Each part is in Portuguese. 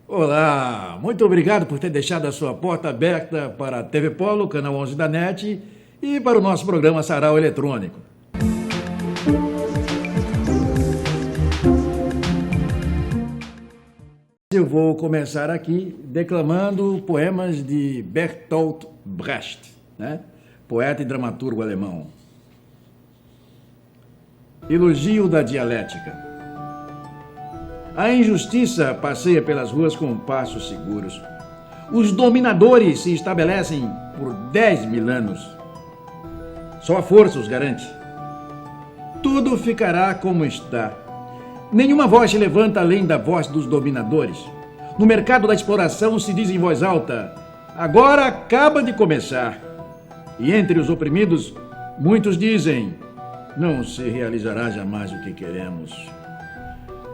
Olá, muito obrigado por ter deixado a sua porta aberta para a TV Polo, canal 11 da NET, e para o nosso programa Sarau Eletrônico. Eu vou começar aqui declamando poemas de Bertolt Brecht, né? Poeta e dramaturgo alemão. Elogio da dialética. A injustiça passeia pelas ruas com passos seguros. Os dominadores se estabelecem por 10 mil anos. Só a força os garante. Tudo ficará como está. Nenhuma voz se levanta além da voz dos dominadores. No mercado da exploração se diz em voz alta: agora acaba de começar. E entre os oprimidos, muitos dizem: não se realizará jamais o que queremos.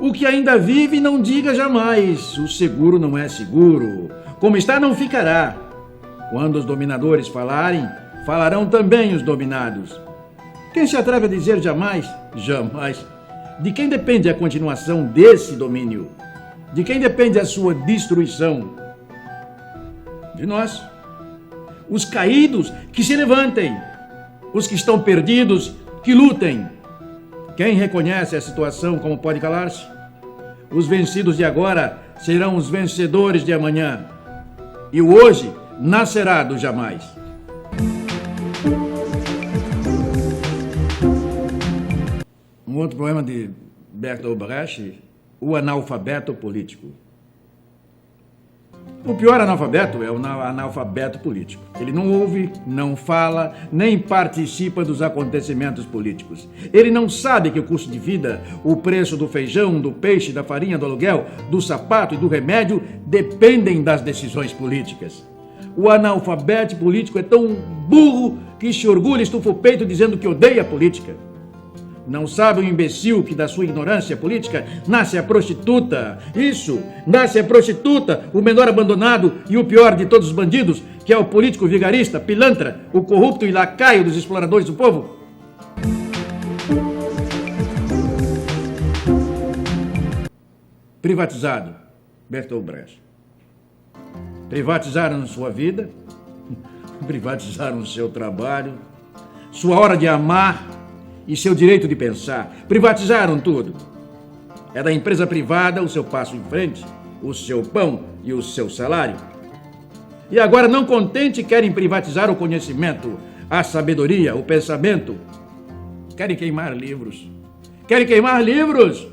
O que ainda vive não diga jamais, o seguro não é seguro. Como está, não ficará. Quando os dominadores falarem, falarão também os dominados. Quem se atreve a dizer jamais? Jamais. De quem depende a continuação desse domínio? De quem depende a sua destruição? De nós. Os caídos, que se levantem. Os que estão perdidos, que lutem. Quem reconhece a situação como pode calar-se? Os vencidos de agora serão os vencedores de amanhã. E o hoje nascerá do jamais. Um outro poema de Bertolt Brecht, O Analfabeto Político. O pior analfabeto é o analfabeto político. Ele não ouve, não fala, nem participa dos acontecimentos políticos. Ele não sabe que o custo de vida, o preço do feijão, do peixe, da farinha, do aluguel, do sapato e do remédio dependem das decisões políticas. O analfabeto político é tão burro que se orgulha e estufa o peito dizendo que odeia a política. Não sabe o imbecil que da sua ignorância política nasce a prostituta. Isso, nasce a prostituta, o menor abandonado e o pior de todos os bandidos, que é o político vigarista, pilantra, o corrupto e lacaio dos exploradores do povo. Privatizado, Bertolt Brecht. Privatizaram sua vida, privatizaram seu trabalho, sua hora de amar e seu direito de pensar. Privatizaram tudo. É da empresa privada o seu passo em frente, o seu pão e o seu salário. E agora, não contente, querem privatizar o conhecimento, a sabedoria, o pensamento. Querem queimar livros. Querem queimar livros.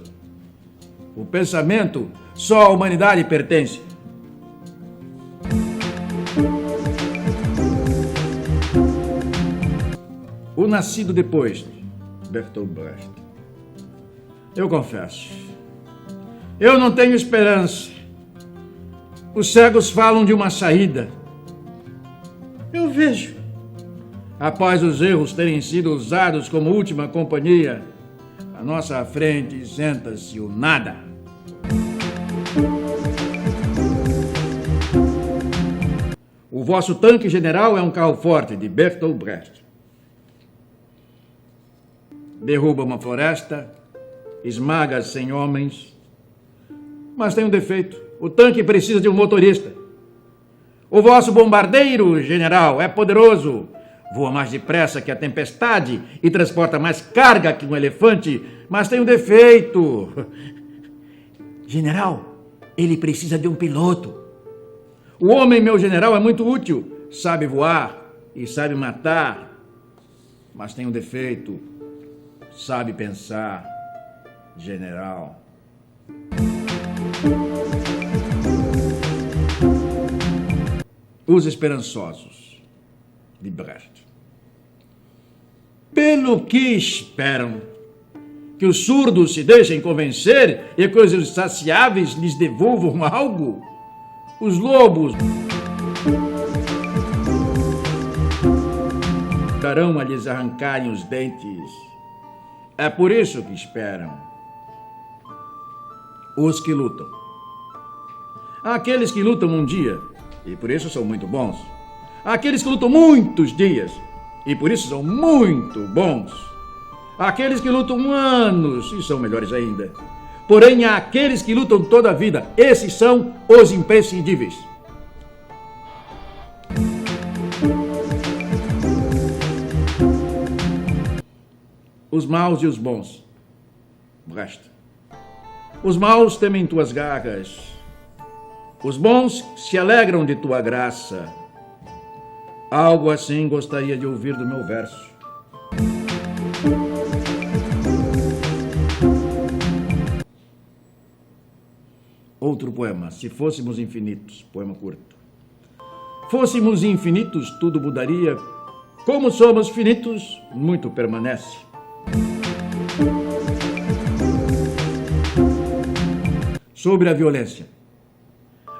O pensamento só à humanidade pertence. O nascido depois, Bertolt Brecht. Eu confesso, eu não tenho esperança. Os cegos falam de uma saída. Eu vejo. Após os erros terem sido usados como última companhia, à nossa frente senta-se o nada. O vosso tanque general é um carro forte, de Bertolt Brecht. Derruba uma floresta, esmaga 100 homens, mas tem um defeito. O tanque precisa de um motorista. O vosso bombardeiro, general, é poderoso. Voa mais depressa que a tempestade e transporta mais carga que um elefante, mas tem um defeito. General, ele precisa de um piloto. O homem, meu general, é muito útil. Sabe voar e sabe matar, mas tem um defeito. Sabe pensar, general. Os Esperançosos, de Brecht. Pelo que esperam? Que os surdos se deixem convencer e que os insaciáveis lhes devolvam algo? Os lobos darão a lhes arrancarem os dentes. É por isso que esperam. Os que lutam. Aqueles que lutam um dia e por isso são muito bons. Há aqueles que lutam muitos dias e por isso são muito bons. Há aqueles que lutam anos e são melhores ainda. Porém, há aqueles que lutam toda a vida. Esses são os imprescindíveis. Os maus e os bons. O resto. Os maus temem tuas garras. Os bons se alegram de tua graça. Algo assim gostaria de ouvir do meu verso. Outro poema. Se fôssemos infinitos. Poema curto. Fôssemos infinitos, tudo mudaria. Como somos finitos, muito permanece. Sobre a violência.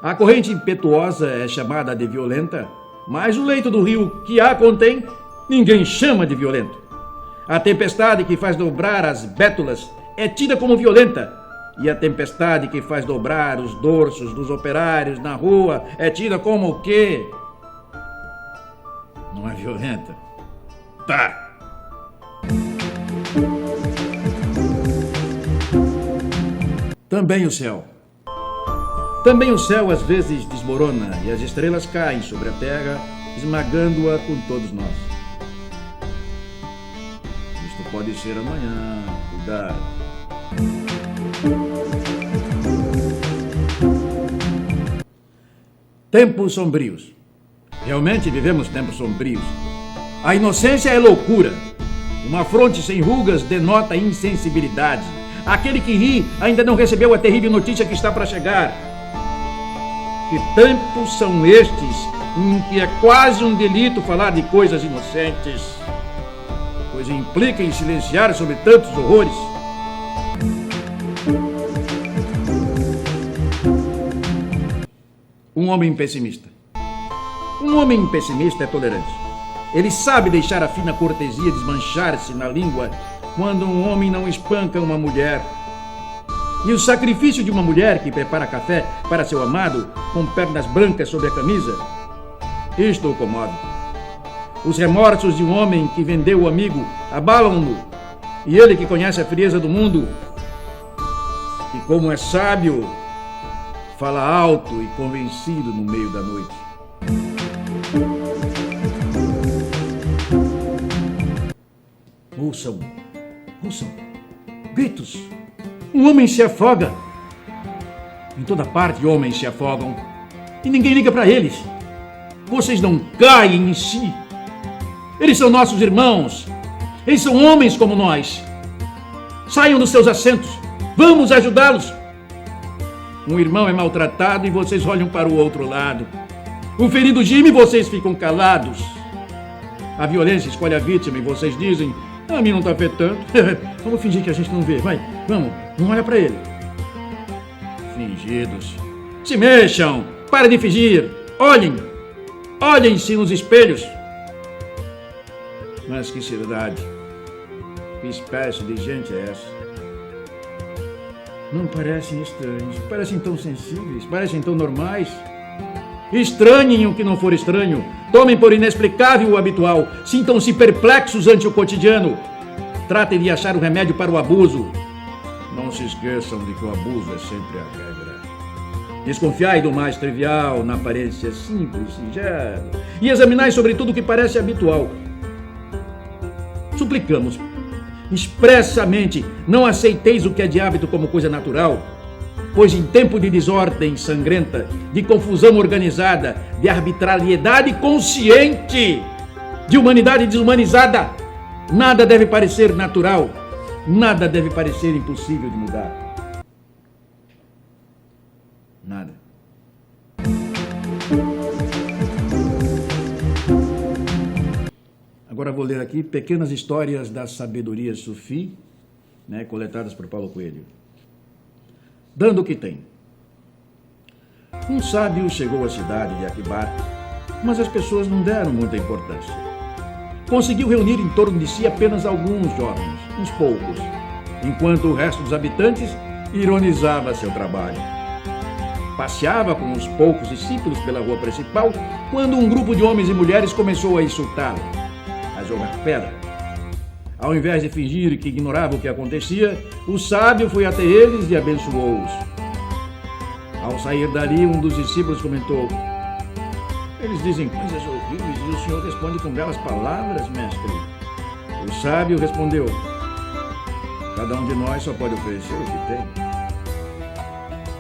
A corrente impetuosa é chamada de violenta, mas o leito do rio que a contém, ninguém chama de violento. A tempestade que faz dobrar as bétulas é tida como violenta, e a tempestade que faz dobrar os dorsos dos operários na rua é tida como o quê? Não é violenta? Tá! Também o céu. Também o céu às vezes desmorona e as estrelas caem sobre a terra, esmagando-a com todos nós. Isto pode ser amanhã, cuidado. Tempos sombrios. Realmente vivemos tempos sombrios. A inocência é loucura. Uma fronte sem rugas denota insensibilidade. Aquele que ri ainda não recebeu a terrível notícia que está para chegar. Que tempos são estes em que é quase um delito falar de coisas inocentes, pois implica em silenciar sobre tantos horrores. Um homem pessimista. Um homem pessimista é tolerante. Ele sabe deixar a fina cortesia desmanchar-se na língua quando um homem não espanca uma mulher. E o sacrifício de uma mulher que prepara café para seu amado com pernas brancas sobre a camisa, isto o comove. Os remorsos de um homem que vendeu o amigo abalam-no, e ele que conhece a frieza do mundo, e como é sábio, fala alto e convencido no meio da noite. Ouçam, gritos. Um homem se afoga. Em toda parte homens se afogam e ninguém liga para eles. Vocês não caem em si. Eles são nossos irmãos. Eles são homens como nós. Saiam dos seus assentos. Vamos ajudá-los. Um irmão é maltratado e vocês olham para o outro lado. O ferido geme e vocês ficam calados. A violência escolhe a vítima e vocês dizem: a mim não está afetando. Vamos fingir que a gente não vê. Vai, vamos, não olha para ele. Fingidos. Se mexam, parem de fingir. Olhem-se nos espelhos. Mas que seriedade. Que espécie de gente é essa? Não parecem estranhos, parecem tão sensíveis, parecem tão normais. Estranhem o que não for estranho, tomem por inexplicável o habitual, sintam-se perplexos ante o cotidiano. Tratem de achar o remédio para o abuso. Não se esqueçam de que o abuso é sempre a regra. Desconfiai do mais trivial, na aparência simples, singelo, e examinai sobre tudo o que parece habitual. Suplicamos, expressamente, não aceiteis o que é de hábito como coisa natural, pois em tempo de desordem sangrenta, de confusão organizada, de arbitrariedade consciente, de humanidade desumanizada, nada deve parecer natural, nada deve parecer impossível de mudar. Nada. Agora vou ler aqui pequenas histórias da sabedoria sufi, coletadas por Paulo Coelho. Dando o que tem. Um sábio chegou à cidade de Akibat, mas as pessoas não deram muita importância. Conseguiu reunir em torno de si apenas alguns jovens, uns poucos, enquanto o resto dos habitantes ironizava seu trabalho. passeava com os poucos discípulos pela rua principal quando um grupo de homens e mulheres começou a insultá-lo, a jogar pedra. Ao invés de fingir que ignorava o que acontecia, o sábio foi até eles e abençoou-os. Ao sair dali, um dos discípulos comentou: "Eles dizem coisas horríveis e o senhor responde com belas palavras, mestre." O sábio respondeu: "Cada um de nós só pode oferecer o que tem."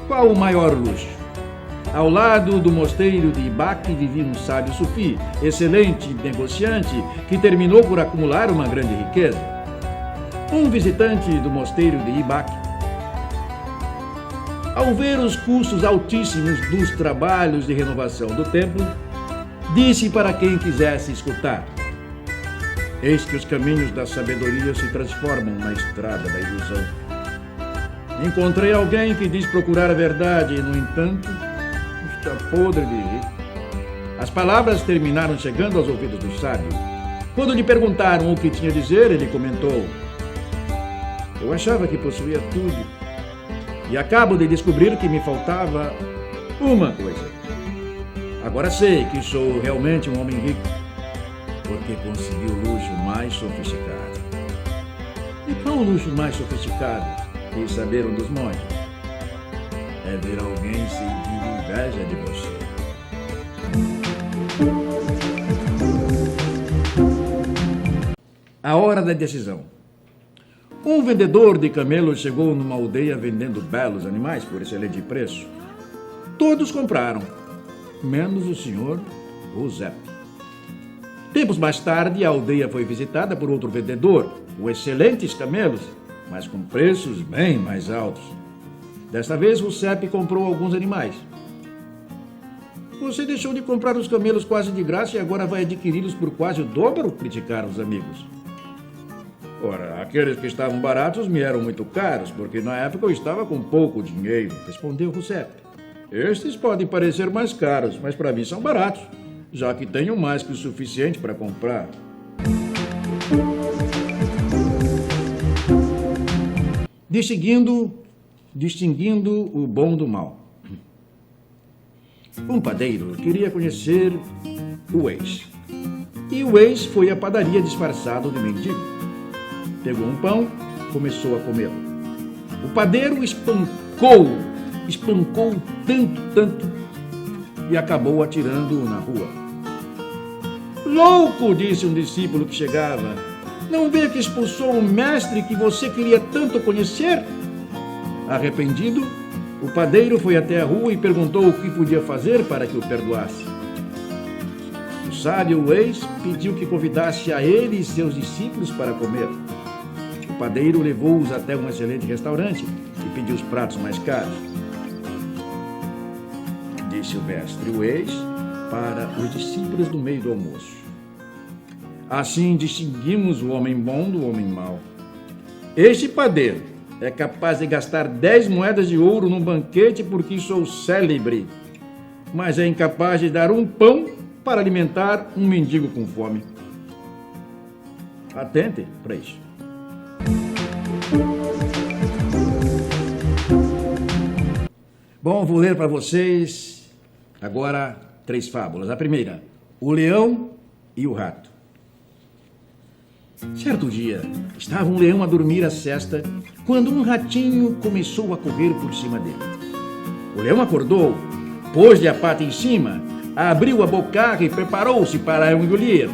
Qual o maior luxo? Ao lado do mosteiro de Ibaque vivia um sábio sufi, excelente negociante, que terminou por acumular uma grande riqueza. Um visitante do mosteiro de Ibaque, ao ver os custos altíssimos dos trabalhos de renovação do templo, disse para quem quisesse escutar: "Eis que os caminhos da sabedoria se transformam na estrada da ilusão. Encontrei alguém que diz procurar a verdade e, no entanto, está podre de rir." As palavras terminaram chegando aos ouvidos do sábio. Quando lhe perguntaram o que tinha a dizer, ele comentou: "Eu achava que possuía tudo e acabo de descobrir que me faltava uma coisa. Agora sei que sou realmente um homem rico, porque consegui o luxo mais sofisticado." "E qual o luxo mais sofisticado?" quis saber um dos monges. "É ver alguém sentir inveja de você." A hora da decisão. Um vendedor de camelos chegou numa aldeia vendendo belos animais por excelente preço. Todos compraram, menos o senhor Giuseppe. Tempos mais tarde, a aldeia foi visitada por outro vendedor, com excelentes camelos, mas com preços bem mais altos. Desta vez, Giuseppe comprou alguns animais. "Você deixou de comprar os camelos quase de graça e agora vai adquiri-los por quase o dobro?" criticaram os amigos. "Ora, aqueles que estavam baratos me eram muito caros, porque na época eu estava com pouco dinheiro", respondeu Giuseppe. "Estes podem parecer mais caros, mas para mim são baratos, já que tenho mais que o suficiente para comprar." Distinguindo o bom do mal. Um padeiro queria conhecer o ex. E o ex foi à padaria disfarçado de mendigo. Pegou um pão, começou a comê-lo. O padeiro espancou tanto, e acabou atirando-o na rua. "Louco!" disse um discípulo que chegava. "Não vê que expulsou o mestre que você queria tanto conhecer?" Arrependido, o padeiro foi até a rua e perguntou o que podia fazer para que o perdoasse. O sábio ex pediu que convidasse a ele e seus discípulos para comer. O padeiro levou-os até um excelente restaurante e pediu os pratos mais caros. Disse o mestre o ex para os discípulos no meio do almoço: "Assim distinguimos o homem bom do homem mau. Este padeiro é capaz de gastar 10 moedas de ouro num banquete porque sou célebre, mas é incapaz de dar um pão para alimentar um mendigo com fome." Atente para isso. Bom, vou ler para vocês agora 3 fábulas. A primeira, o leão e o rato. Certo dia, estava um leão a dormir a sesta quando um ratinho começou a correr por cima dele. O leão acordou, pôs-lhe a pata em cima, abriu a bocaca e preparou-se para o engolir.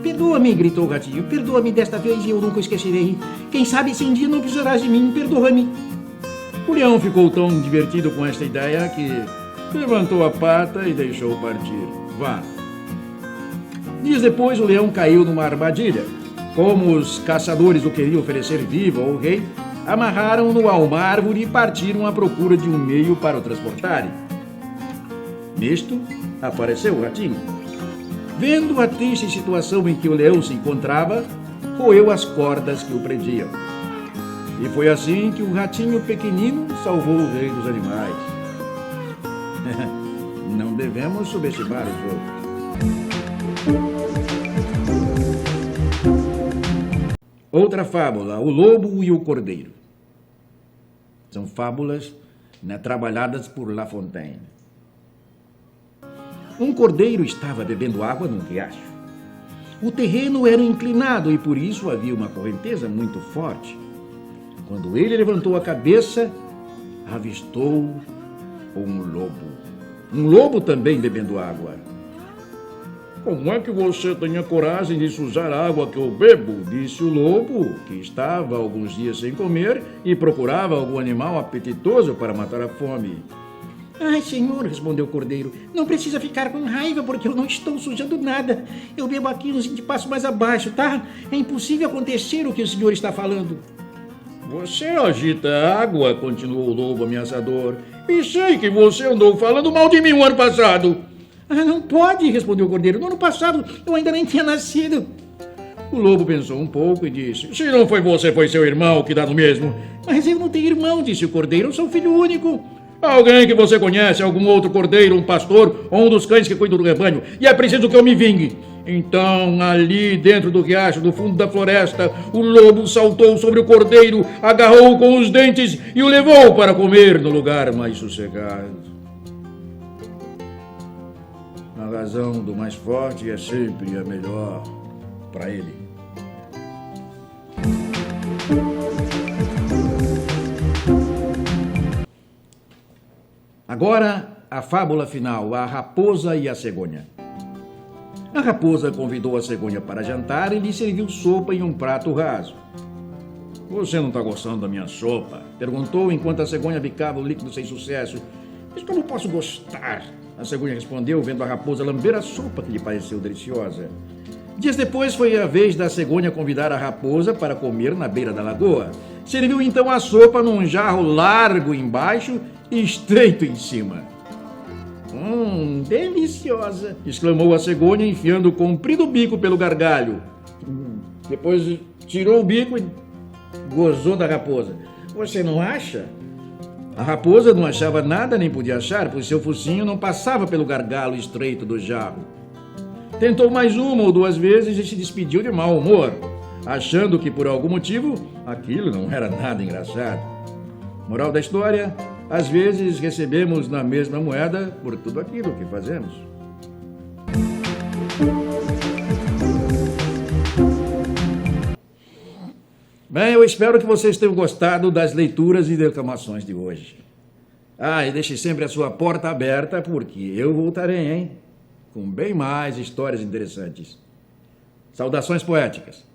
"Perdoa-me", gritou o ratinho. "Perdoa-me desta vez e eu nunca esquecerei. Quem sabe se um dia não precisarás de mim, perdoa-me." O leão ficou tão divertido com esta ideia que levantou a pata e deixou partir. "Vá." Dias depois, o leão caiu numa armadilha. Como os caçadores o queriam oferecer vivo ao rei, amarraram-no a uma árvore e partiram à procura de um meio para o transportarem. Nisto, apareceu o ratinho. Vendo a triste situação em que o leão se encontrava, roeu as cordas que o prendiam. E foi assim que o ratinho pequenino salvou o rei dos animais. Não devemos subestimar os outros. Outra fábula, o lobo e o cordeiro. São fábulas né, trabalhadas por La Fontaine. Um cordeiro estava bebendo água num riacho. O terreno era inclinado e por isso havia uma correnteza muito forte. Quando ele levantou a cabeça, avistou um lobo. Um lobo também bebendo água. Como é que você tem a coragem de sujar a água que eu bebo? Disse o lobo, que estava alguns dias sem comer e procurava algum animal apetitoso para matar a fome. Ai, senhor, respondeu o cordeiro, não precisa ficar com raiva porque eu não estou sujando nada. Eu bebo aqui uns 20 passos mais abaixo, tá? É impossível acontecer o que o senhor está falando. Você agita a água, continuou o lobo ameaçador, e sei que você andou falando mal de mim o ano passado. Ah, não pode, respondeu o cordeiro. No ano passado eu ainda nem tinha nascido. O lobo pensou um pouco e disse, se não foi você, foi seu irmão, que dá no mesmo. Mas eu não tenho irmão, disse o cordeiro, eu sou filho único. Alguém que você conhece, algum outro cordeiro, um pastor ou um dos cães que cuidam do rebanho, e é preciso que eu me vingue. Então, ali dentro do riacho, do fundo da floresta, o lobo saltou sobre o cordeiro, agarrou-o com os dentes e o levou para comer no lugar mais sossegado. A razão do mais forte é sempre a melhor para ele. Agora, a fábula final, a raposa e a cegonha. A raposa convidou a cegonha para jantar e lhe serviu sopa em um prato raso. Você não está gostando da minha sopa? Perguntou enquanto a cegonha bicava o líquido sem sucesso. Mas como posso gostar? A cegonha respondeu, vendo a raposa lamber a sopa que lhe pareceu deliciosa. Dias depois foi a vez da cegonha convidar a raposa para comer na beira da lagoa. Serviu então a sopa num jarro largo embaixo e estreito em cima. Deliciosa! Exclamou a cegonha, enfiando o comprido bico pelo gargalho. Depois tirou o bico e gozou da raposa. Você não acha? A raposa não achava nada, nem podia achar, pois seu focinho não passava pelo gargalo estreito do jarro. Tentou mais uma ou duas vezes e se despediu de mau humor, achando que por algum motivo aquilo não era nada engraçado. Moral da história: às vezes recebemos na mesma moeda por tudo aquilo que fazemos. Bem, eu espero que vocês tenham gostado das leituras e declamações de hoje. E deixe sempre a sua porta aberta, porque eu voltarei, hein? Com bem mais histórias interessantes. Saudações poéticas.